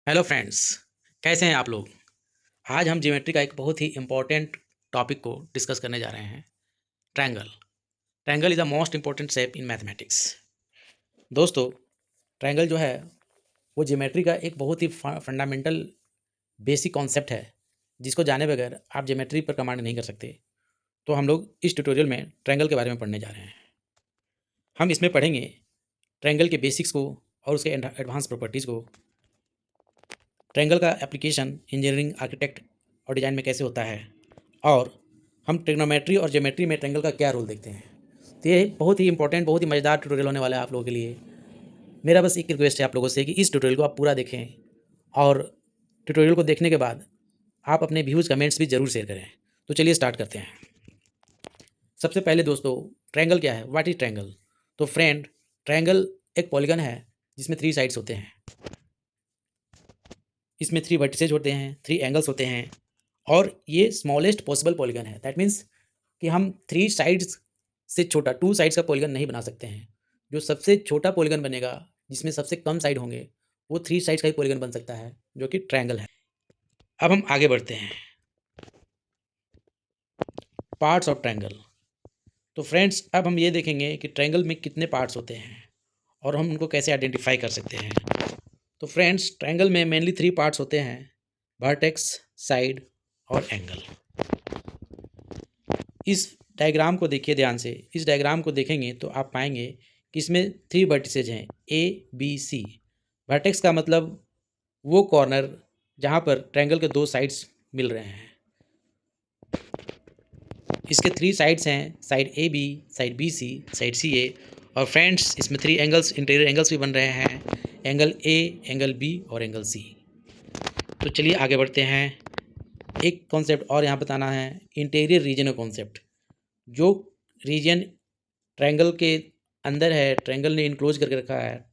Hello friends, कैसे हैं आप लोग। आज हम ज्योमेट्री का एक बहुत ही इम्पोर्टेंट टॉपिक को डिस्कस करने जा रहे हैं। Triangle. Triangle is the most important shape in mathematics. दोस्तों, ट्रायंगल जो है वो ज्योमेट्री का एक बहुत ही फंडामेंटल बेसिक कॉन्सेप्ट है, जिसको जाने बगैर आप ज्योमेट्री पर कमांड नहीं कर सकते। तो हम लोग इस ट्यूटोरियल में ट्रायंगल के बारे में पढ़ने जा रहे हैं। हम इसमें पढ़ेंगे ट्रायंगल के बेसिक्स को और उसके एडवांस प्रॉपर्टीज़ को, ट्रायंगल का एप्लीकेशन इंजीनियरिंग, आर्किटेक्ट और डिज़ाइन में कैसे होता है, और हम ट्रिग्नोमेट्री और ज्योमेट्री में ट्रायंगल का क्या रोल देखते हैं। तो ये बहुत ही इंपॉर्टेंट, बहुत ही मज़ेदार ट्यूटोरियल होने वाला है आप लोगों के लिए। मेरा बस एक रिक्वेस्ट है आप लोगों से कि इस ट्यूटोरियल को आप पूरा देखें, और ट्यूटोरियल को देखने के बाद आप अपने व्यूज़ कमेंट्स भी ज़रूर शेयर करें। तो चलिए स्टार्ट करते हैं। सबसे पहले दोस्तों, ट्रायंगल क्या है, व्हाट इज ट्रायंगल। तो फ्रेंड, ट्रायंगल एक पॉलीगन है जिसमें 3 साइड्स होते हैं। इसमें 3 वर्टिसेज होते हैं, 3 एंगल्स होते हैं, और ये स्मॉलेस्ट पॉसिबल पॉलीगन है। दैट मीन्स कि हम 3 साइड्स से छोटा 2 साइड्स का पॉलीगन नहीं बना सकते हैं। जो सबसे छोटा पॉलीगन बनेगा, जिसमें सबसे कम साइड होंगे, वो 3 साइड्स का ही पॉलीगन बन सकता है, जो कि ट्रायंगल है। अब हम आगे बढ़ते हैं। Parts of triangle. तो फ्रेंड्स, अब हम ये देखेंगे कि ट्रायंगल में कितने पार्ट्स होते हैं और हम उनको कैसे आइडेंटिफाई कर सकते हैं। तो फ्रेंड्स, ट्रायंगल में मेनली 3 पार्ट्स होते हैं: वर्टेक्स, साइड और एंगल। इस डायग्राम को देखिए ध्यान से। इस डायग्राम को देखेंगे तो आप पाएंगे कि इसमें 3 वर्टिसेज हैं, ए बी सी। वर्टेक्स का मतलब वो कॉर्नर जहाँ पर ट्रायंगल के 2 साइड्स मिल रहे हैं। इसके 3 साइड्स हैं, side A B, side B C, side C A. और फ्रेंड्स, इसमें 3 एंगल्स, इंटीरियर एंगल्स भी बन रहे हैं, एंगल ए, एंगल बी और एंगल सी। तो चलिए आगे बढ़ते हैं। एक कॉन्सेप्ट और यहाँ बताना है, इंटीरियर रीजन का कॉन्सेप्ट। जो रीजन ट्रायंगल के अंदर है, ट्रायंगल ने इनक्लोज करके रखा है,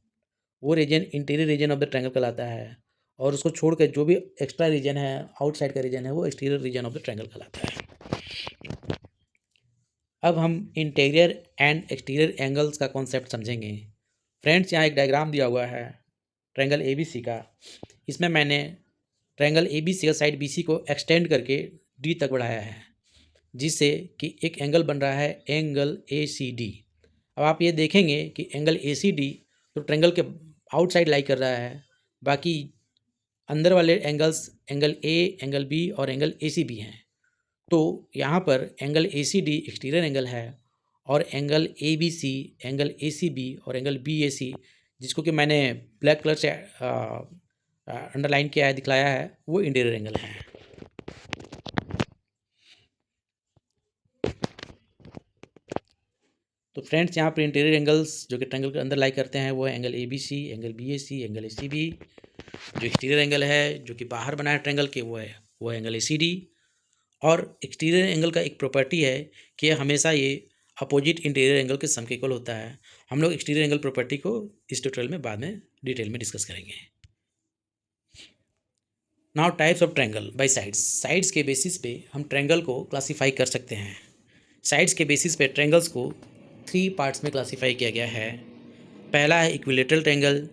वो region interior region of the triangle कहलाता है। और उसको छोड़ कर जो भी एक्स्ट्रा रीजन है, आउटसाइड का रीजन है, वो exterior region of the triangle कहलाता है। अब हम इंटीरियर एंड एक्सटीरियर एंगल्स का कॉन्सेप्ट समझेंगे। फ्रेंड्स, यहाँ एक डायग्राम दिया हुआ है ट्रायंगल ए बी सी का। इसमें मैंने ट्रायंगल ए बी सी का साइड बी सी को एक्सटेंड करके डी तक बढ़ाया है, जिससे कि एक एंगल बन रहा है, एंगल ए सी डी। अब आप ये देखेंगे कि एंगल ए सी डी तो ट्रायंगल के आउटसाइड लाई कर रहा है, बाकी अंदर वाले angles angle A, angle B और एंगल ए सी बी हैं। तो यहाँ पर angle A C D exterior angle है, और angle A B C, angle A C B और एंगल बी ए सी, जिसको कि मैंने ब्लैक कलर से अंडरलाइन किया है, दिखलाया है, वो इंटीरियर एंगल है। तो फ्रेंड्स, यहाँ पर इंटीरियर एंगल्स जो कि ट्रायंगल के अंदर लाई करते हैं, वो है angle A B C, angle B A C, angle A C B. जो एक्सटीरियर एंगल है, जो कि बाहर बना है ट्रायंगल के, वो है एंगल ए सी डी। और एक्सटीरियर एंगल का एक प्रॉपर्टी है कि हमेशा ये अपोजिट इंटीरियर एंगल के समइक्वल होता है। हम लोग एक्सटीरियर एंगल प्रॉपर्टी को इस ट्यूटोरियल में बाद में डिटेल में डिस्कस करेंगे। Now types of triangle by sides. Sides के बेसिस पे हम ट्रायंगल को क्लासीफाई कर सकते हैं। साइड्स के बेसिस पे ट्रायंगल्स को 3 पार्ट्स में क्लासीफाई किया गया है। पहला है इक्विलेटरल ट्रायंगल,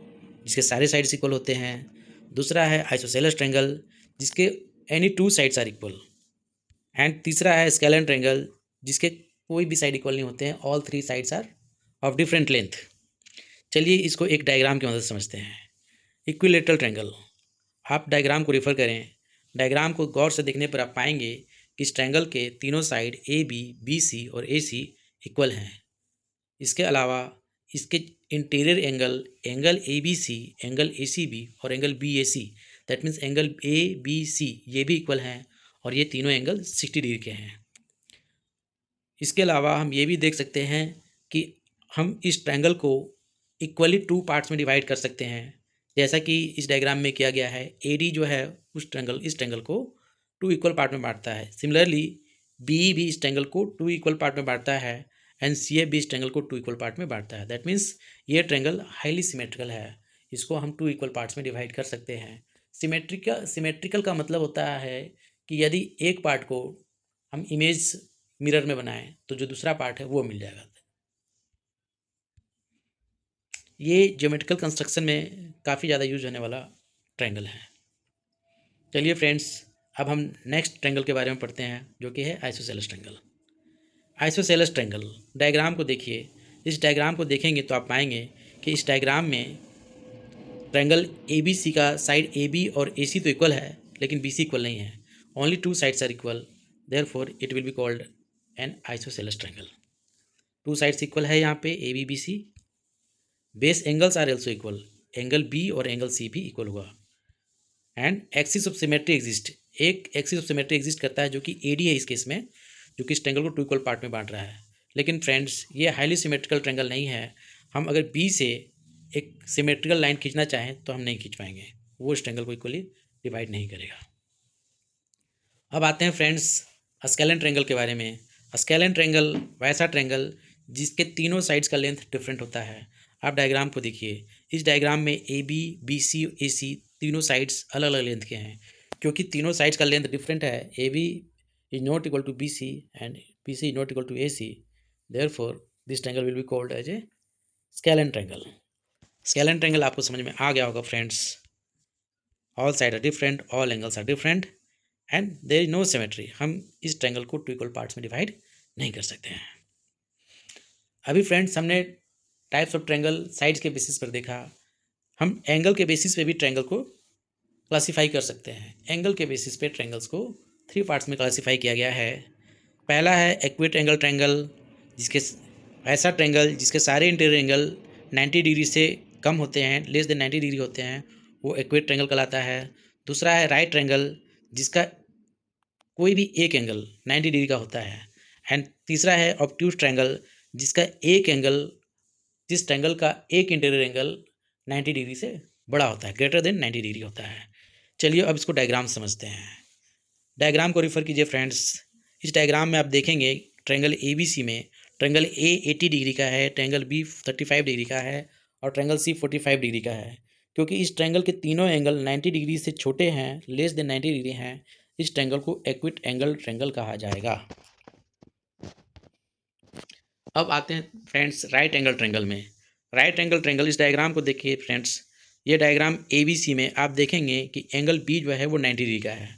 जिसके सारे साइड्स इक्वल होते हैं। दूसरा है आइसोसेलेस ट्रायंगल, जिसके any 2 sides are equal. And तीसरा है स्केलर ट्रायंगल, जिसके कोई भी साइड इक्वल नहीं होते हैं, all 3 sides are of different length. चलिए इसको एक डायग्राम की मदद से समझते हैं। इक्विलेटरल ट्रायंगल, आप डायग्राम को रेफर करें। डायग्राम को गौर से देखने पर आप पाएंगे कि इस ट्रायंगल के तीनों side A B, B C और ए सी इक्वल हैं। इसके अलावा इसके interior angle, angle A B C, angle A C B और angle B A C, that means angle A B C, ये भी इक्वल हैं, और ये तीनों एंगल 60 डिग्री के हैं। इसके अलावा हम ये भी देख सकते हैं कि हम इस ट्रायंगल को इक्वली 2 पार्ट्स में डिवाइड कर सकते हैं, जैसा कि इस डायग्राम में किया गया है। ए डी जो है इस ट्रायंगल को 2 इक्वल पार्ट में बांटता है। सिमिलरली बी भी इस ट्रायंगल को 2 इक्वल पार्ट में बांटता है, एंड सी ए भी इस ट्रायंगल को 2 इक्वल पार्ट में बांटता है। दैट मीन्स ये ट्रायंगल हाईली सिमेट्रिकल है। इसको हम 2 इक्वल पार्ट्स में डिवाइड कर सकते हैं। सिमेट्रिकल का मतलब होता है कि यदि एक पार्ट को हम इमेज मिरर में बनाएं तो जो दूसरा पार्ट है वो मिल जाएगा। ये ज्योमेट्रिकल कंस्ट्रक्शन में काफ़ी ज़्यादा यूज होने वाला ट्रायंगल है। चलिए फ्रेंड्स, अब हम नेक्स्ट ट्रायंगल के बारे में पढ़ते हैं, जो कि है isosceles triangle. Isosceles triangle diagram को देखिए। इस डायग्राम को देखेंगे तो आप पाएंगे कि इस डायग्राम में ट्रायंगल ए बी सी का साइड ए बी और ए सी तो इक्वल है, लेकिन बी सी इक्वल नहीं है। Only two sides are equal, therefore it will be called an isosceles triangle. Two sides equal है यहाँ पे A B B C. Base angles are also equal, angle B और angle C भी equal हुआ। And axis of symmetry exist, एक axis of symmetry exist करता है जो कि ए डी है इस केस में, जो कि इस ट्रायंगल को टू इक्वल पार्ट में बांट रहा है। लेकिन फ्रेंड्स, ये हाईली सिमेट्रिकल ट्रायंगल नहीं है। हम अगर बी से एक सिमेट्रिकल लाइन खींचना चाहें तो हम नहीं खींच पाएंगे, वो इस ट्रायंगल को इक्वली डिवाइड नहीं करेगा। अब आते हैं फ्रेंड्स स्केलेन ट्रायंगल के बारे में। स्केलेन ट्रायंगल वैसा ट्रायंगल जिसके तीनों साइड्स का लेंथ डिफरेंट होता है। आप डायग्राम को देखिए। इस डायग्राम में ए बी बी सी ए सी तीनों साइड्स अलग अलग लेंथ के हैं। क्योंकि तीनों साइड्स का लेंथ डिफरेंट है, A B is not equal to B C and B C is not equal to A C, therefore this triangle will be called as a scalene triangle. Scalene triangle आपको समझ में आ गया होगा friends. All side are different, all angles are different and there is no symmetry. हम इस triangle को two equal parts में डिवाइड नहीं कर सकते हैं। अभी फ्रेंड्स हमने टाइप्स ऑफ ट्रायंगल साइड्स के बेसिस पर देखा। हम एंगल के बेसिस पे भी ट्रायंगल को क्लासीफाई कर सकते हैं। एंगल के बेसिस पे ट्रायंगल्स को थ्री पार्ट्स में क्लासीफाई किया गया है। पहला है एक्यूट एंगल ट्रायंगल, जिसके ऐसा ट्रायंगल जिसके सारे इंटीरियर एंगल 90 डिग्री से कम होते हैं, लेस देन 90 डिग्री होते हैं, वो एक्यूट ट्रायंगल कहलाता है। दूसरा है राइट ट्रायंगल, जिसका कोई भी एक एंगल 90 डिग्री का होता है। एंड तीसरा है ऑब्ट्यूज ट्रायंगल, जिसका एक एंगल, जिस ट्रायंगल का एक इंटीरियर एंगल 90 डिग्री से बड़ा होता है, ग्रेटर देन 90 डिग्री होता है। चलिए अब इसको डायग्राम समझते हैं। डायग्राम को रिफर कीजिए फ्रेंड्स। इस डायग्राम में आप देखेंगे ट्रायंगल ए बी सी में ट्रायंगल ए 80 डिग्री का है, ट्रायंगल बी 35 डिग्री का है और ट्रायंगल सी 45 डिग्री का है। क्योंकि इस ट्रायंगल के तीनों एंगल 90 डिग्री से छोटे हैं, लेस देन 90 डिग्री हैं, इस ट्रायंगल को एक्यूट एंगल ट्रायंगल कहा जाएगा। अब आते हैं फ्रेंड्स राइट एंगल ट्रायंगल में। राइट एंगल ट्रायंगल, इस डायग्राम को देखिए फ्रेंड्स। ये डायग्राम ए बी सी में आप देखेंगे कि एंगल बी जो है वो 90 डिग्री का है।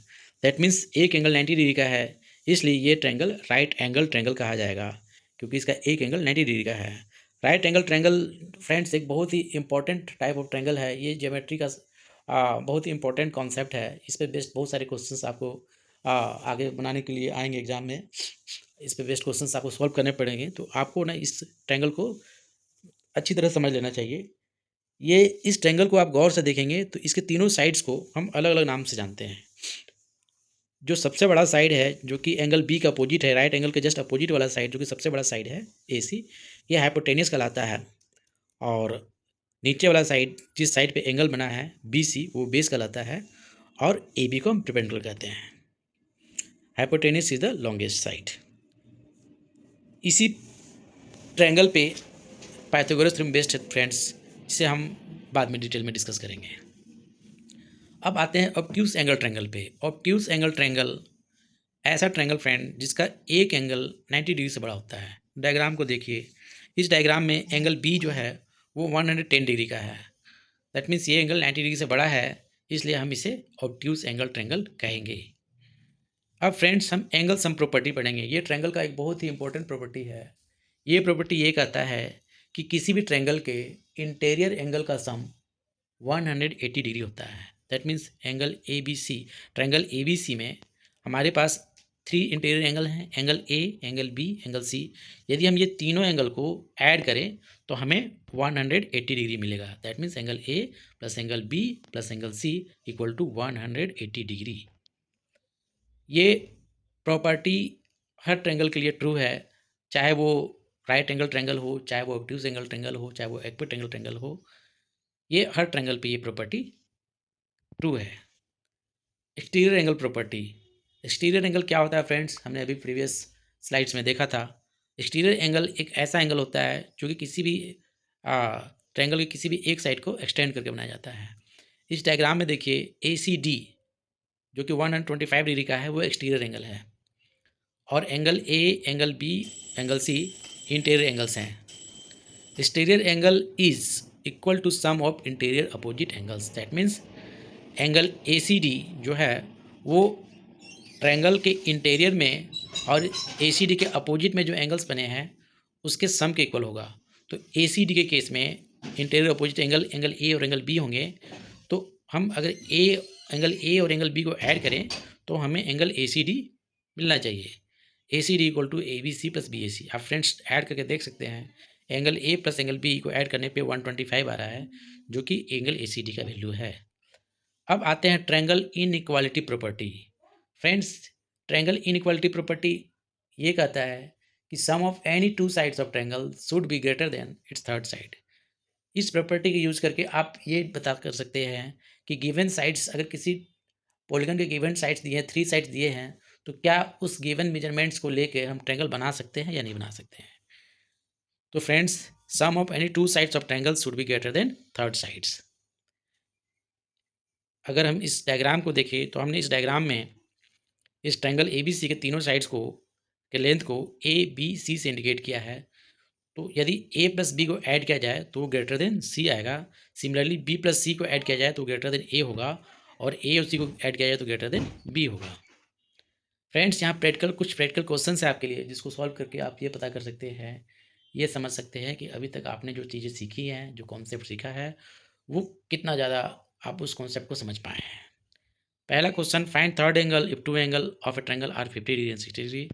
दैट मीन्स एक एंगल 90 डिग्री का है, इसलिए ये ट्रायंगल राइट एंगल ट्रायंगल कहा जाएगा, क्योंकि इसका एक एंगल 90 डिग्री का है। राइट एंगल ट्रायंगल फ्रेंड्स एक बहुत ही इंपॉर्टेंट टाइप ऑफ ट्रायंगल है। ये ज्योमेट्री का बहुत ही इंपॉर्टेंट कॉन्सेप्ट है। इस पर बेस्ड बहुत सारे क्वेश्चंस आपको आगे बनाने के लिए आएंगे एग्जाम में। इस पे बेस्ड क्वेश्चंस आपको सॉल्व करने पड़ेंगे, तो आपको ना इस ट्रायंगल को अच्छी तरह समझ लेना चाहिए। ये इस ट्रायंगल को आप गौर से देखेंगे तो इसके तीनों साइड्स को हम अलग अलग नाम से जानते हैं। जो सबसे बड़ा साइड है, जो कि एंगल बी का अपोजिट है, राइट एंगल के जस्ट अपोजिट वाला साइड जो कि सबसे बड़ा साइड है ए सी, ये हाइपोटेनियस कहलाता है। और नीचे वाला साइड, जिस साइड पे एंगल बना है बी सी, वो बेस कहलाता है। और ए बी को हम परपेंडिकुलर कहते हैं। Hypotenuse is the longest side. इसी ट्रायंगल पे पाइथागोरस थ्योरम बेस्ड है फ्रेंड्स, जिसे हम बाद में डिटेल में डिस्कस करेंगे। अब आते हैं ऑब्ट्यूज एंगल ट्रायंगल पे। ऑब्ट्यूज एंगल ट्रायंगल ऐसा ट्रायंगल फ्रेंड जिसका एक एंगल 90 डिग्री से बड़ा होता है। डायग्राम को देखिए। इस डायग्राम में एंगल बी जो है वो 110 डिग्री का है। दैट मीन्स ये एंगल 90 डिग्री से बड़ा है, इसलिए हम इसे ऑब्ट्यूज एंगल ट्रायंगल कहेंगे। अब फ्रेंड्स हम एंगल सम प्रॉपर्टी पढ़ेंगे। ये ट्रायंगल का एक बहुत ही इंपॉर्टेंट प्रॉपर्टी है। ये प्रॉपर्टी ये कहता है कि किसी भी ट्रायंगल के इंटीरियर एंगल का सम 180 डिग्री होता है। That means angle A B C, triangle A B C में हमारे पास 3 इंटीरियर एंगल हैं, angle A, angle B, angle C. यदि हम ये तीनों एंगल को ऐड करें तो हमें 180 डिग्री मिलेगा। That means angle A plus angle B plus angle C equal to 180 degree. ये प्रॉपर्टी हर ट्रायंगल के लिए ट्रू है, चाहे वो राइट एंगल ट्रायंगल हो, चाहे वो ऑब्ट्यूज एंगल ट्रायंगल हो, चाहे वो एक्यूट एंगल ट्रायंगल हो। ये हर ट्रायंगल पे ये प्रॉपर्टी ट्रू है। Exterior angle property. Exterior angle क्या होता है फ्रेंड्स, हमने अभी प्रीवियस स्लाइड्स में देखा था। एक्सटीरियर एंगल एक ऐसा एंगल होता है जो कि किसी भी ट्रायंगल के किसी भी एक साइड को एक्सटेंड करके बनाया जाता है। इस डायग्राम में देखिए ए सी डी जो कि 125 डिग्री का है, वो एक्सटीरियर एंगल है। और angle A, angle B, angle C interior angles हैं। Exterior angle is equal to sum of interior opposite angles. That means angle ACD जो है वो ट्रायंगल के इंटीरियर में और ACD के अपोजिट में जो एंगल्स बने हैं उसके सम के इक्वल होगा। तो ACD के केस में इंटीरियर अपोजिट एंगल A और एंगल B होंगे। तो हम अगर एंगल A और एंगल B को ऐड करें तो हमें एंगल ACD मिलना चाहिए। ACD equal to ABC plus BAC। आप फ्रेंड्स ऐड करके देख सकते हैं, angle A plus angle B को ऐड करने पे 125 आ रहा है, जो कि एंगल ACD का वैल्यू है। अब आते हैं triangle inequality property. Friends, triangle inequality property ये कहता है कि sum of any two sides of triangle should be greater than its third side. इस प्रॉपर्टी के यूज करके आप ये बता कर सकते हैं कि गिवन साइड्स, अगर किसी पॉलीगन के गिवन साइड्स दिए हैं, 3 साइड्स दिए हैं, तो क्या उस गिवन मेजरमेंट्स को लेके हम ट्रायंगल बना सकते हैं या नहीं बना सकते हैं। तो friends, sum of any two sides of triangle should be greater than third sides. अगर हम इस डायग्राम को देखें तो हमने इस डायग्राम में इस ट्रायंगल ABC के तीनों साइड्स को के लेंथ को ABC से इंडिकेट किया है। तो यदि A प्लस B को ऐड किया जाए तो ग्रेटर देन C आएगा। सिमिलरली B प्लस C को ऐड किया जाए तो ग्रेटर देन A होगा, और A और C को ऐड किया जाए तो ग्रेटर देन B होगा। फ्रेंड्स, यहाँ कुछ प्रैक्टिकल क्वेश्चन है आपके लिए, जिसको सॉल्व करके आप ये पता कर सकते हैं, ये समझ सकते हैं कि अभी तक आपने जो चीज़ें सीखी हैं, जो कॉन्सेप्ट सीखा है, वो कितना ज़्यादा आप उस कॉन्सेप्ट को समझ पाए हैं। पहला question, find third angle if two angle of a triangle are 50 degree and 60 degree.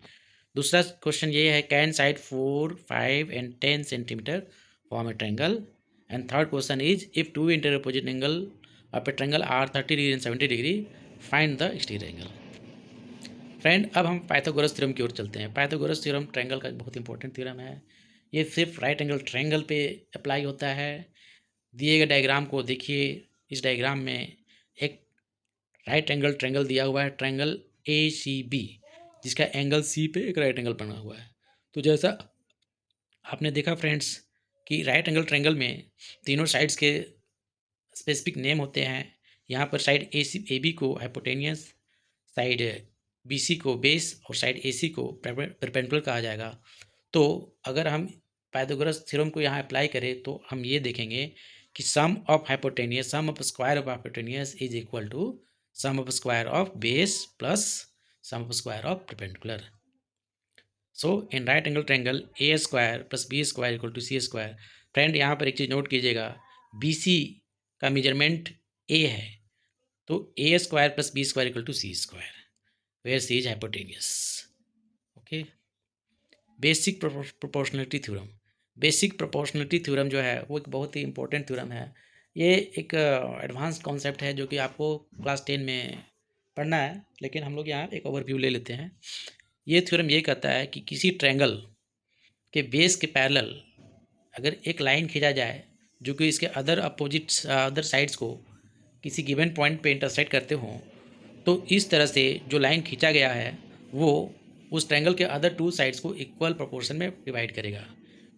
दूसरा क्वेश्चन ये है, can side 4, 5 and 10 centimetre form a triangle. And third question is, if two interior opposite angle of a triangle are 30 degree and 70 degree, find the exterior angle. Friend, अब हम Pythagoras theorem की ओर चलते हैं। Pythagoras theorem triangle का बहुत important theorem है। ये सिर्फ राइट एंगल ट्रायंगल पे अप्लाई होता है। दिए गए डायग्राम को देखिए। इस डायग्राम में एक राइट एंगल ट्रायंगल दिया हुआ है, ट्रायंगल ACB, जिसका एंगल C पे एक राइट एंगल बना हुआ है। तो जैसा आपने देखा फ्रेंड्स कि राइट एंगल ट्रायंगल में तीनों साइड्स के स्पेसिफिक नेम होते हैं। यहाँ पर साइड AB को हाइपोटेनियस, साइड BC को बेस और साइड AC को परपेंडिकुलर कहा जाएगा। तो अगर हम पाइथागोरस थ्योरम को यहाँ अप्लाई करें तो हम ये देखेंगे कि sum of square of hypotenuse is equal to sum of square of base plus sum of square of perpendicular. So in right angle triangle A square plus B square equal to C square. Friend, यहाँ पर एक चीज़ note कीजिएगा, BC का measurement A है, तो A square plus B square equal to C square, where C is hypotenuse. Okay. Basic proportionality theorem. Basic proportionality theorem जो है वो एक बहुत ही इंपॉर्टेंट थ्योरम है। ये एक एडवांस कॉन्सेप्ट है जो कि आपको क्लास 10 में पढ़ना है, लेकिन हम लोग यहाँ एक ओवरव्यू ले लेते हैं। ये थ्योरम ये कहता है कि किसी ट्रायंगल के बेस के पैरेलल अगर एक लाइन खींचा जाए जो कि इसके अदर साइड्स को किसी गिवन पॉइंट पे इंटरसेक्ट करते हों, तो इस तरह से जो लाइन खींचा गया है वो उस ट्रायंगल के अदर टू साइड्स को इक्वल प्रोपोर्शन में डिवाइड करेगा।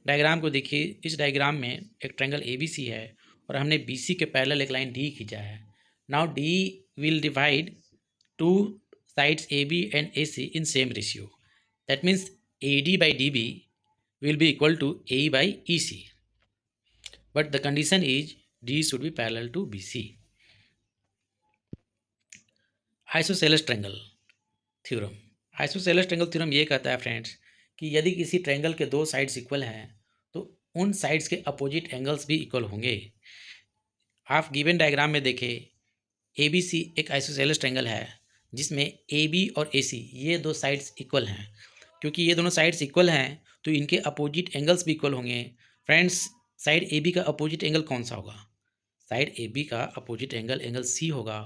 डायग्राम को देखिए। इस डायग्राम में एक ट्रायंगल ABC है और हमने BC के पैरेलल एक लाइन D खींचा है। Now D will divide two sides AB and AC in same ratio. That means AD by DB will be equal to AE by EC, but the condition is D should be parallel to BC. Isosceles triangle theorem. Isosceles triangle theorem ये कहता है friends कि यदि किसी triangle के दो sides equal हैं तो उन साइड्स के अपोजिट एंगल्स भी इक्वल होंगे। आप गिवन डायग्राम में देखें, ABC एक आइसोसेलेस ट्रायंगल है जिसमें AB और AC ये दो साइड्स इक्वल हैं। क्योंकि ये दोनों साइड्स इक्वल हैं तो इनके अपोजिट एंगल्स भी इक्वल होंगे। फ्रेंड्स, साइड AB का अपोजिट एंगल कौन सा होगा? साइड AB का अपोजिट एंगल एंगल C होगा,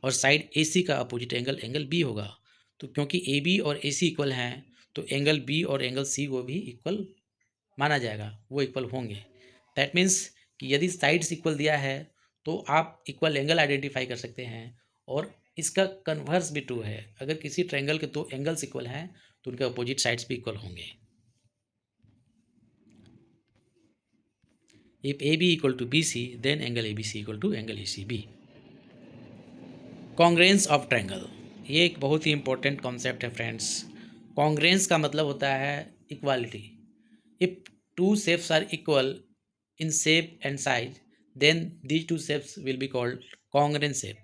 और साइड AC का अपोजिट एंगल एंगल B होगा। तो क्योंकि AB और AC इक्वल हैं तो एंगल B और एंगल C को भी इक्वल माना जाएगा, वो इक्वल होंगे। दैट मीन्स कि यदि साइड्स इक्वल दिया है तो आप इक्वल एंगल आइडेंटिफाई कर सकते हैं, और इसका कन्वर्स भी ट्रू है। अगर किसी ट्रायंगल के दो एंगल्स इक्वल हैं तो उनके अपोजिट साइड्स भी इक्वल होंगे। If AB equal to BC then angle ABC equal to angle ACB। Congruence of triangle, ये एक बहुत ही इंपॉर्टेंट कॉन्सेप्ट है फ्रेंड्स। कॉन्ग्रेंस का मतलब होता है equality. If two shapes are equal in shape and size, then these two shapes will be called congruent shape.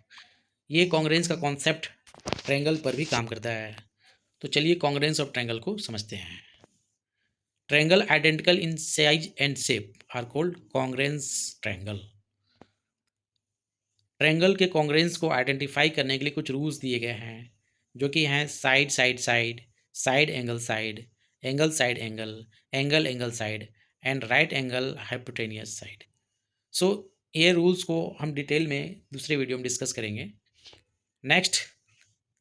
ये कॉन्ग्रेंस का कॉन्सेप्ट ट्रायंगल पर भी काम करता है। तो चलिए कॉन्ग्रेंस ऑफ ट्रायंगल को समझते हैं। Triangle identical in size and shape are called congruence triangle. Triangle के कॉन्ग्रेंस को आइडेंटिफाई करने के लिए कुछ रूल्स दिए गए हैं, जो कि हैं side side side, side angle side, angle side angle, angle angle side and right angle hypotenuse side. So ये रूल्स को हम डिटेल में दूसरे वीडियो में डिस्कस करेंगे। नेक्स्ट,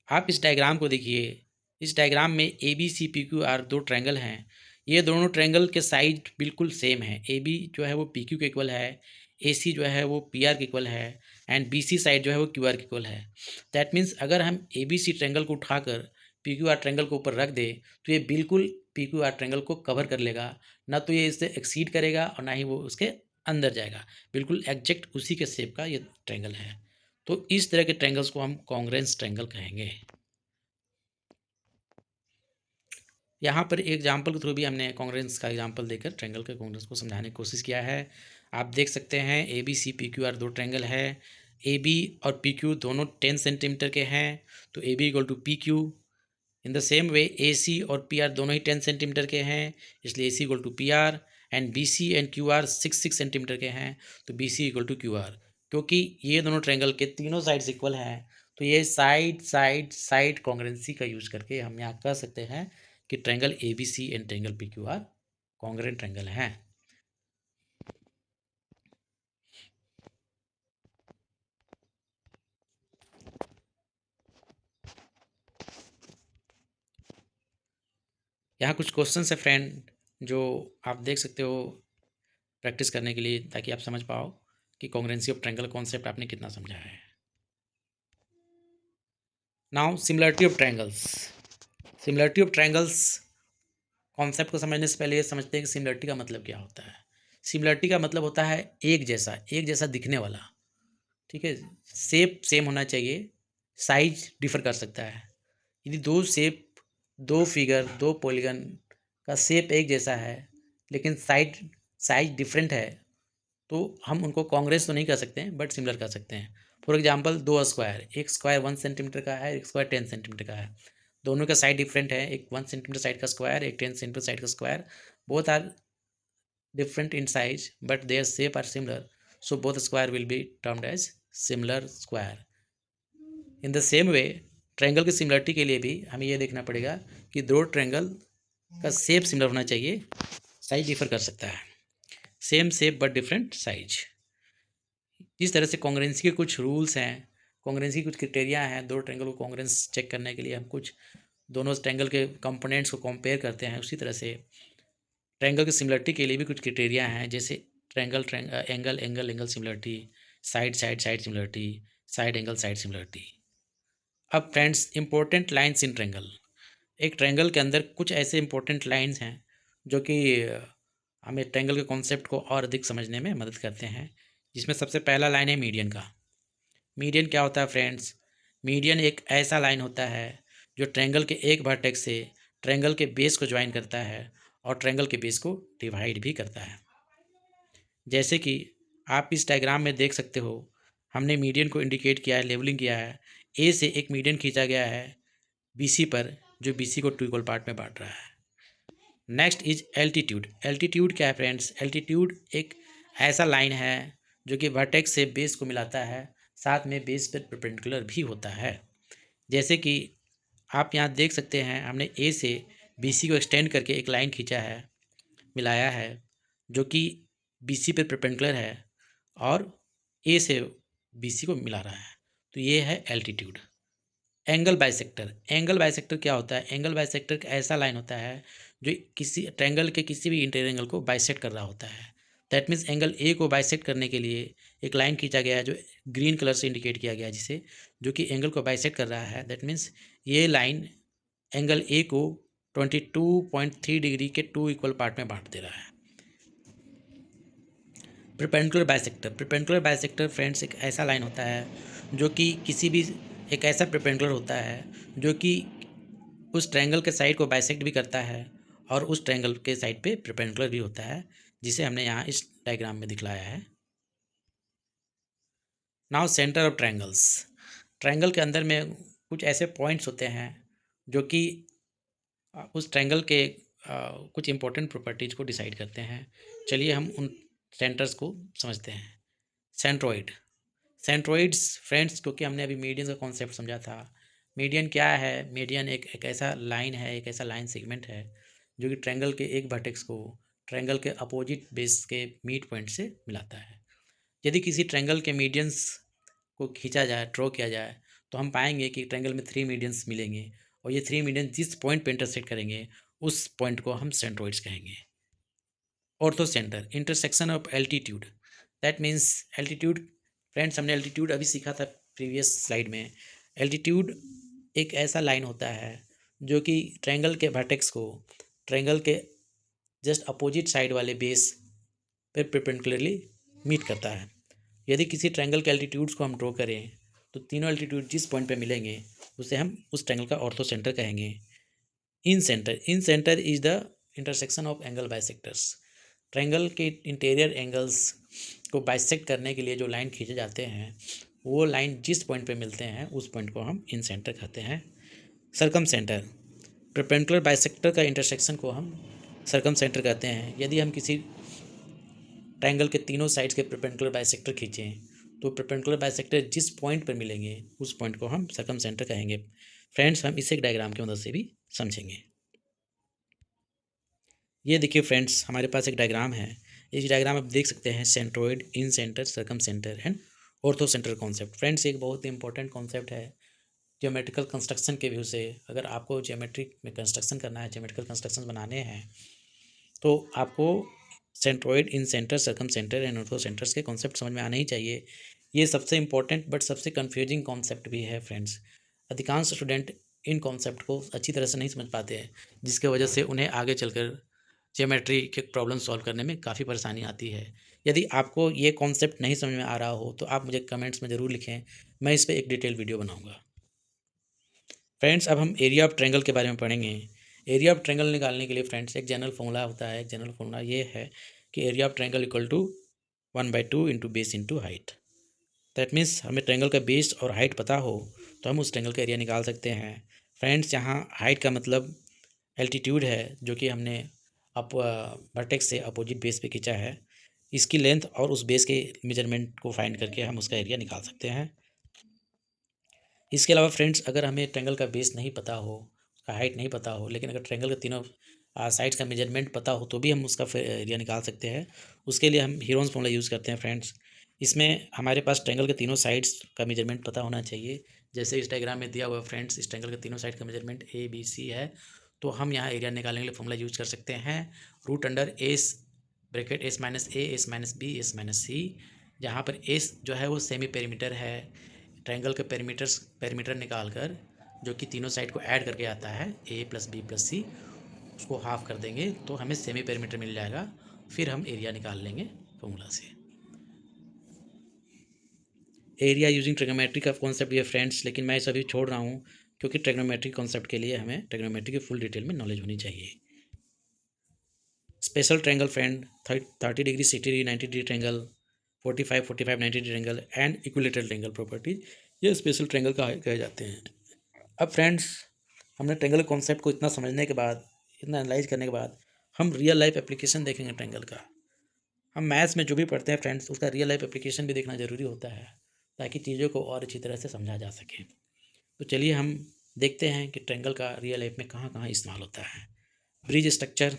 आप इस डायग्राम को देखिए। इस डायग्राम में A B C P Q R दो ट्रायंगल हैं। ये दोनों ट्रायंगल के साइड बिल्कुल सेम है। ए बी जो है वो पी क्यू के इक्वल है, ए सी जो है वो पी आर के इक्वल है एंड बी सी साइड जो है वो क्यू आर के इक्वल है। दैट मीन्स अगर हम ए बी सी ट्रायंगल को उठाकर पी क्यू आर ट्रायंगल को ऊपर रख दे तो ये बिल्कुल पी क्यू आर ट्रायंगल को कवर कर लेगा। ना तो ये इससे एक्सीड करेगा और ना ही वो उसके अंदर जाएगा। बिल्कुल एग्जैक्ट उसी के शेप का ये ट्रायंगल है। तो इस तरह के ट्रायंगल्स को हम कॉन्ग्रेंस ट्रायंगल कहेंगे। यहाँ पर एग्जाम्पल के थ्रू भी हमने कॉन्ग्रेंस का एग्जाम्पल देकर ट्रायंगल के कॉन्ग्रेंस को समझाने की कोशिश किया है। आप देख सकते हैं A B C P Q R दो ट्रायंगल है। ए बी और पी क्यू दोनों 10 सेंटीमीटर के हैं, तो A B equal to P Q. In the same way A C और पी आर दोनों ही 10 सेंटीमीटर के हैं, इसलिए A C equal to P R and B C and Q R 6 centimetre के हैं, तो B C equal to Q R. क्योंकि ये दोनों ट्रायंगल के तीनों साइड्स इक्वल हैं, तो ये साइड साइड साइड कॉन्ग्रेंसी का यूज करके हम यहाँ कह सकते हैं कि triangle A B C and triangle P Q R congruent triangle हैं। यहाँ कुछ क्वेश्चंस है फ्रेंड, जो आप देख सकते हो प्रैक्टिस करने के लिए, ताकि आप समझ पाओ कि कॉन्ग्रेंसी ऑफ ट्रायंगल कॉन्सेप्ट आपने कितना समझा है। Now similarity of triangles. Similarity of triangles concept को समझने से पहले ये समझते हैं कि सिमिलरिटी का मतलब क्या होता है। सिमिलरिटी का मतलब होता है एक जैसा दिखने वाला। ठीक है, शेप सेम होना चाहिए, साइज डिफर कर सकता है। यदि दो शेप, दो फिगर, दो पॉलीगन का शेप एक जैसा है लेकिन साइज डिफरेंट है, तो हम उनको कांग्रेस तो नहीं कर सकते हैं बट सिमिलर कर सकते हैं। फॉर एग्जांपल दो स्क्वायर, एक स्क्वायर 1 सेंटीमीटर का है, एक स्क्वायर 10 सेंटीमीटर का है। दोनों का साइड डिफरेंट है, एक 1 सेंटीमीटर साइड का स्क्वायर, एक 10 सेंटीमीटर साइड का square. Both are different in size but their shape are similar, so both square will be termed as similar square. In the same way, triangle की similarity के लिए भी हमें यह देखना पड़ेगा कि दो ट्रायंगल का शेप सिमिलर होना चाहिए, साइज डिफर कर सकता है, same shape but different size. इस तरह से कॉन्ग्रेंसी के कुछ रूल्स हैं, कॉन्ग्रेंसी के कुछ क्रिटेरिया हैं। दो ट्रायंगल को कॉन्ग्रेंस चेक करने के लिए हम कुछ दोनों ट्रायंगल के कंपोनेंट्स को कंपेयर करते हैं। उसी तरह से ट्रायंगल की सिमिलरिटी के लिए भी कुछ क्राइटेरिया हैं, जैसे angle angle angle similarity, side side side similarity, side angle side similarity. अब friends, important lines in triangle. एक ट्रायंगल के अंदर कुछ ऐसे इंपॉर्टेंट लाइंस हैं जो कि हमें ट्रायंगल के कॉन्सेप्ट को और अधिक समझने में मदद करते हैं, जिसमें सबसे पहला लाइन है मीडियन का। मीडियन क्या होता है फ्रेंड्स? मीडियन एक ऐसा लाइन होता है जो ट्रायंगल के एक वर्टेक्स से ट्रायंगल के बेस को ज्वाइन करता है और ट्रायंगल के बेस को डिवाइड भी करता है। जैसे कि आप इस डायग्राम में देख सकते हो, हमने मीडियन को इंडिकेट किया है, लेबलिंग किया है। ए से एक मीडियन खींचा गया है बी सी पर, जो बी सी को 2 इक्वल पार्ट में बांट रहा है। Next is altitude. एल्टीट्यूड क्या है फ्रेंड्स? एल्टीट्यूड एक ऐसा लाइन है जो कि वर्टेक्स से बेस को मिलाता है, साथ में बेस पर परपेंडिकुलर भी होता है। जैसे कि आप यहाँ देख सकते हैं, हमने ए से बी सी को एक्सटेंड करके एक लाइन खींचा है, मिलाया है, जो कि बी सी पर परपेंडिकुलर है और ए से बी सी को मिला रहा है, तो ये है altitude. Angle bisector. Angle bisector क्या होता है? एंगल बाइसेक्टर एक ऐसा लाइन होता है जो किसी ट्रायंगल के किसी भी इंटीरियर एंगल को बाइसेक्ट कर रहा होता है। दैट मीन्स एंगल ए को बाइसेक्ट करने के लिए एक लाइन खींचा गया है, जो ग्रीन कलर से इंडिकेट किया गया है, जिसे जो कि एंगल को बाइसेक्ट कर रहा है। दैट मीन्स ये लाइन एंगल ए को 22.3 डिग्री के 2 इक्वल पार्ट में बांट दे रहा है। Perpendicular bisector. Perpendicular bisector friends एक ऐसा लाइन होता है जो कि किसी भी एक ऐसा परपेंडिकुलर होता है जो कि उस ट्रायंगल के साइड को बाइसेक्ट भी करता है और उस ट्रायंगल के साइड पे परपेंडिकुलर भी होता है, जिसे हमने यहाँ इस डायग्राम में दिखलाया है। Now centre of triangles. Triangle के अंदर में कुछ ऐसे पॉइंट्स होते हैं जो कि उस ट्रायंगल के कुछ इंपॉर्टेंट प्रॉपर्टीज़ को डिसाइड करते हैं। चलिए हम उन सेंटर्स को समझते हैं। सेंट्रोइड, सेंट्रोइड्स फ्रेंड्स, क्योंकि हमने अभी मीडियन का कॉन्सेप्ट समझा था। मीडियन क्या है? मीडियन एक ऐसा लाइन है, एक ऐसा लाइन सेगमेंट है जो कि ट्रायंगल के एक वर्टेक्स को ट्रायंगल के अपोजिट बेस के मिड पॉइंट से मिलाता है। यदि किसी ट्रायंगल के मीडियंस को खींचा जाए, ड्रॉ किया जाए, तो हम पाएंगे कि ट्रायंगल में 3 मीडियंस मिलेंगे और ये 3 मीडियन जिस पॉइंट पे इंटरसेक्ट करेंगे उस पॉइंट को हम सेंट्रोइड्स कहेंगे। Ortho centre, intersection of altitude, that means altitude. Friends, हमने एल्टीट्यूड अभी सीखा था प्रीवियस स्लाइड में। एल्टीट्यूड एक ऐसा लाइन होता है जो कि ट्रायंगल के वर्टेक्स को ट्रायंगल के जस्ट अपोजिट साइड वाले बेस पर परपेंडिकुलरली मीट करता है। यदि किसी ट्रायंगल के एल्टीट्यूड्स को हम ड्रॉ करें तो तीनों एल्टीट्यूड जिस पॉइंट पे मिलेंगे उसे हम उस ट्रायंगल का ऑर्थो सेंटर कहेंगे। Incentre, incentre is the intersection of angle bisectors. Triangle के इंटीरियर एंगल्स को बाइसेक्ट करने के लिए जो लाइन खींचे जाते हैं वो लाइन जिस पॉइंट पे मिलते हैं उस पॉइंट को हम इन सेंटर कहते हैं। सर्कम सेंटर, परपेंडिकुलर बाइसेक्टर का इंटरसेक्शन को हम सर्कम सेंटर कहते हैं। यदि हम किसी ट्रायंगल के तीनों साइड्स के परपेंडिकुलर बाइसेक्टर खींचें तो परपेंडिकुलर बाइसेक्टर जिस पॉइंट पर मिलेंगे उस पॉइंट को हम सर्कम सेंटर कहेंगे। फ्रेंड्स, हम इसे एक डायग्राम की मदद से भी समझेंगे। ये देखिए फ्रेंड्स, हमारे पास एक डायग्राम है। इस डायग्राम आप देख सकते हैं centroid, in centre, circum centre and ortho centre concept. Friends, एक बहुत ही इंपॉर्टेंट कॉन्सेप्ट है ज्योमेट्रिकल कंस्ट्रक्शन के व्यू से। अगर आपको ज्योमेट्री में कंस्ट्रक्शन करना है, ज्योमेट्रिकल कंस्ट्रक्शन बनाने हैं, तो आपको centroid, in centre, circum centre and ortho centres के कॉन्सेप्ट समझ में आने ही चाहिए। ये सबसे इंपॉर्टेंट बट सबसे कन्फ्यूजिंग कॉन्सेप्ट भी है फ्रेंड्स। अधिकांश स्टूडेंट इन कॉन्सेप्ट को अच्छी तरह से नहीं समझ पाते हैं, जिसके वजह से उन्हें आगे चलकर ज्योमेट्री के प्रॉब्लम सॉल्व करने में काफ़ी परेशानी आती है। यदि आपको ये कॉन्सेप्ट नहीं समझ में आ रहा हो तो आप मुझे कमेंट्स में ज़रूर लिखें, मैं इस पर एक डिटेल वीडियो बनाऊँगा। फ्रेंड्स, अब हम एरिया ऑफ ट्रायंगल के बारे में पढ़ेंगे। एरिया ऑफ ट्रायंगल निकालने के लिए फ्रेंड्स एक जनरल फॉर्मूला होता है। जनरल फॉर्मूला ये है कि area of triangle equal to 1/2 into base into height. That means हमें ट्रायंगल का बेस और हाइट पता हो तो हम उस ट्रायंगल का एरिया निकाल सकते हैं। फ्रेंड्स, यहाँ हाइट का मतलब एल्टीट्यूड है जो कि हमने अप वर्टेक्स से अपोजिट बेस पे खींचा है। इसकी लेंथ और उस बेस के मेजरमेंट को फाइंड करके हम उसका एरिया निकाल सकते हैं। इसके अलावा फ्रेंड्स, अगर हमें ट्रायंगल का बेस नहीं पता हो, उसका हाइट नहीं पता हो, लेकिन अगर ट्रायंगल के तीनों साइड्स का मेजरमेंट पता हो तो भी हम उसका एरिया निकाल सकते हैं। उसके लिए हम हीरोन्स फॉर्मूला यूज़ करते हैं फ्रेंड्स। इसमें हमारे पास ट्रायंगल के तीनों साइड्स का मेजरमेंट पता होना चाहिए। जैसे इस डायग्राम में दिया हुआ है फ्रेंड्स, इस ट्रायंगल के तीनों साइड का मेजरमेंट ABC है, तो हम यहाँ एरिया निकालने के लिए फॉर्मूला यूज़ कर सकते हैं root under S bracket S minus A, S minus B, S minus C, जहाँ पर एस जो है वो सेमी पेरीमीटर है। ट्रायंगल के पेरीमीटर निकाल कर जो कि तीनों साइड को ऐड करके आता है A प्लस बी प्लस सी, उसको हाफ कर देंगे तो हमें सेमी पेरीमीटर मिल जाएगा। फिर हम एरिया निकाल लेंगे फॉर्मूला से। एरिया यूजिंग ट्रिग्नोमेट्री का कॉन्सेप्ट ये फ्रेंड्स, लेकिन मैं इसे अभी छोड़ रहा हूँ क्योंकि ट्रिग्नोमेट्री कॉन्सेप्ट के लिए हमें ट्रिग्नोमेट्री की फुल डिटेल में नॉलेज होनी चाहिए। Special triangle friend, 30 degree, 60 degree, 90 degree triangle, 45, 45, 90 degree triangle and equilateral triangle properties, ये स्पेशल ट्रायंगल कहे जाते हैं। अब फ्रेंड्स, हमने ट्रायंगल कॉन्सेप्ट को इतना समझने के बाद, इतना एनालाइज करने के बाद, हम रियल लाइफ एप्लीकेशन देखेंगे ट्रायंगल का। हम मैथ्स में जो भी पढ़ते हैं फ्रेंड्स, उसका रियल लाइफ एप्लीकेशन भी देखना ज़रूरी होता है ताकि चीज़ों को और अच्छी तरह से समझा जा सके। तो चलिए हम देखते हैं कि ट्रायंगल का रियल लाइफ में कहाँ कहाँ इस्तेमाल होता है। Bridge structure,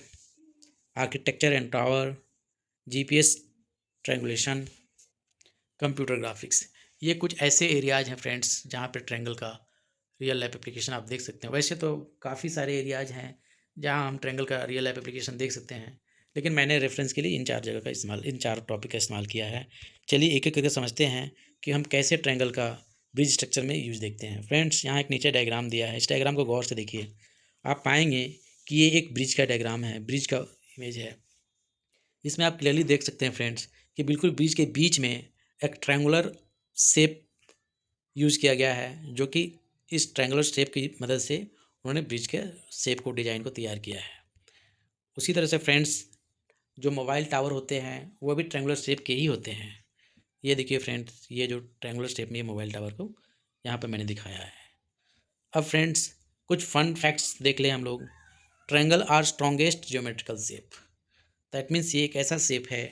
architecture and tower, GPS triangulation, computer graphics, ये कुछ ऐसे एरियाज हैं फ्रेंड्स जहाँ पे ट्रायंगल का रियल लाइफ एप्लीकेशन आप देख सकते हैं। वैसे तो काफ़ी सारे एरियाज हैं जहाँ हम ट्रायंगल का रियल लाइफ एप्लीकेशन देख सकते हैं, लेकिन मैंने रेफरेंस के लिए इन 4 जगह का इस्तेमाल, इन 4 टॉपिक का इस्तेमाल किया है। चलिए एक एक करके समझते हैं कि हम कैसे ट्रायंगल का ब्रिज स्ट्रक्चर में यूज़ देखते हैं। फ्रेंड्स, यहाँ एक नीचे डायग्राम दिया है, इस डायग्राम को गौर से देखिए। आप पाएंगे कि ये एक ब्रिज का डायग्राम है, ब्रिज का इमेज है। इसमें आप क्लियरली देख सकते हैं फ्रेंड्स कि बिल्कुल ब्रिज के बीच में एक ट्रायंगुलर शेप यूज़ किया गया है, जो कि इस ट्रायंगुलर शेप की मदद से उन्होंने ब्रिज के शेप को, डिज़ाइन को तैयार किया है। उसी तरह से फ्रेंड्स, जो मोबाइल टावर होते हैं वो भी ट्रायंगुलर शेप के ही होते हैं। ये देखिए फ्रेंड्स, ये जो ट्रायंगुलर शेप में ये मोबाइल टावर को यहाँ पे मैंने दिखाया है। अब फ्रेंड्स कुछ फन फैक्ट्स देख लें हम लोग। Triangle are strongest geometrical shape. That means ये एक ऐसा शेप है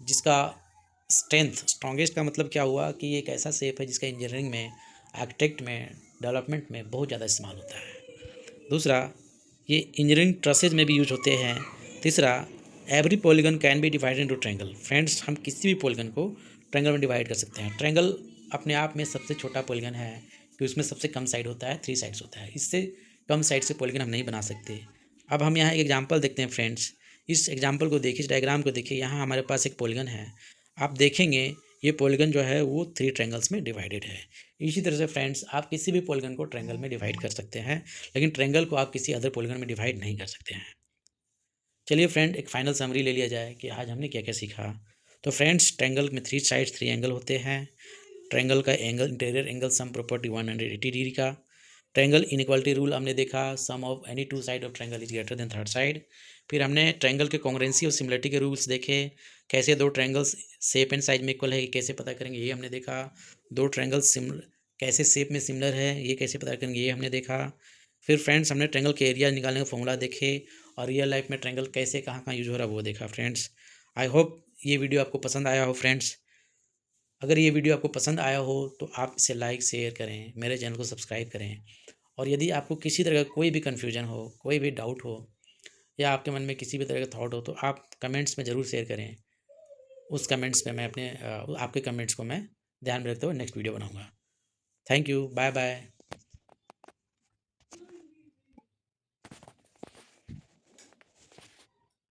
जिसका स्ट्रेंथ, स्ट्रॉन्गेस्ट का मतलब क्या हुआ कि ये एक ऐसा शेप है जिसका इंजीनियरिंग में, आर्किटेक्ट में, डेवलपमेंट में बहुत ज़्यादा इस्तेमाल होता है। दूसरा, ये इंजीनियरिंग ट्रसेज में भी यूज होते हैं। तीसरा, every polygon can be divided into triangle. Friends हम किसी भी पॉलीगन को ट्रायंगल में डिवाइड कर सकते हैं। ट्रायंगल अपने आप में सबसे छोटा पॉलीगन है कि उसमें सबसे कम साइड होता है, 3 साइड्स होता है। इससे कम साइड से पॉलीगन हम नहीं बना सकते। अब हम यहाँ एक एग्जांपल देखते हैं फ्रेंड्स। इस एग्जांपल को देखिए, इस डायग्राम को देखिए। यहाँ हमारे पास एक पॉलीगन है। आप देखेंगे ये पॉलीगन जो है वो 3 ट्रायंगल्स में डिवाइडेड है। इसी तरह से फ्रेंड्स आप किसी भी पॉलीगन को ट्रायंगल में डिवाइड कर सकते हैं, लेकिन ट्रायंगल को आप किसी अदर पॉलीगन में डिवाइड नहीं कर सकते हैं। चलिए फ्रेंड, एक फाइनल समरी ले लिया जाए कि आज हमने क्या क्या सीखा। तो फ्रेंड्स, ट्रायंगल में 3 साइड्स, 3 एंगल होते हैं। ट्रायंगल का angle, interior angle sum property 180 degree का। ट्रायंगल इनइक्वालिटी रूल हमने देखा, sum of any 2 side of triangle is greater than third side. फिर हमने ट्रायंगल के कॉन्ग्रुएंसी और सिमिलरिटी के रूल्स देखे। कैसे 2 ट्रायंगल्स शेप एंड साइज में इक्वल है ये कैसे पता करेंगे, ये हमने देखा। 2 ट्रायंगल्स कैसे शेप में सिमिलर है ये कैसे पता करेंगे, ये हमने देखा। फिर फ्रेंड्स हमने ट्रायंगल के एरिया निकालने का फॉर्मूला देखे, और रियल लाइफ में ट्रायंगल कैसे कहाँ कहाँ यूज हो रहा है वो देखा। फ्रेंड्स, आई होप ये वीडियो आपको पसंद आया हो। फ्रेंड्स, अगर ये वीडियो आपको पसंद आया हो तो आप इसे लाइक शेयर करें, मेरे चैनल को सब्सक्राइब करें। और यदि आपको किसी तरह का कोई भी कन्फ्यूजन हो, कोई भी डाउट हो, या आपके मन में किसी भी तरह का थॉट हो तो आप कमेंट्स में ज़रूर शेयर करें। उस कमेंट्स में मैं आपके कमेंट्स को मैं ध्यान में रखते हुए नेक्स्ट वीडियो बनाऊँगा। Thank you, bye bye.